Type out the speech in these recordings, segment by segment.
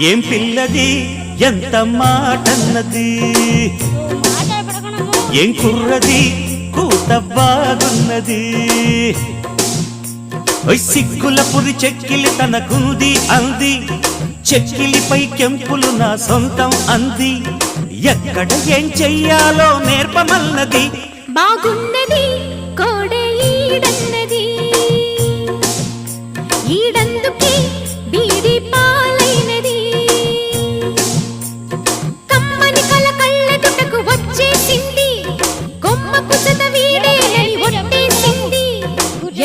ఏం పిల్లది ఎంత మాటన్నది, ఏం కుర్రది కూత బాగున్నది. సిగ్గుల పురి చెక్కిలి తనకుంది అంది, చెక్కిలిపై కెంపులు నా సొంతం అంది. ఎక్కడ ఏం చెయ్యాలో నేర్పమన్నది. బాగున్నది కోడే ఈడన్నది, ఈడందుకే బీడి పాలైనది. కమ్మని కల కళ్ళెదుటకు వచ్చేసింది, కొమ్మకు చదవీడేనని ఒట్టేసింది.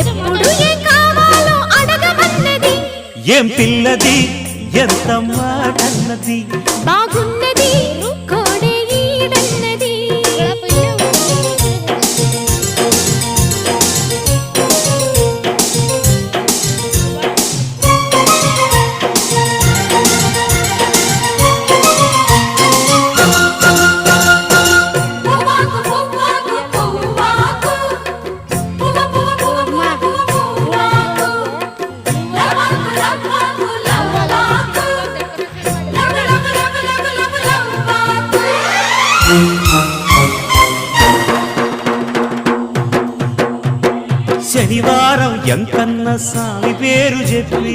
ఎప్పుడు ఏం కావాలో అడగమన్నది. ఏం పిల్లది ఎంత మాటన్నది, బాగున్నది కోడే ఈడన్నది. శనివారం ఎంకన్న సామి పేరు చెప్పి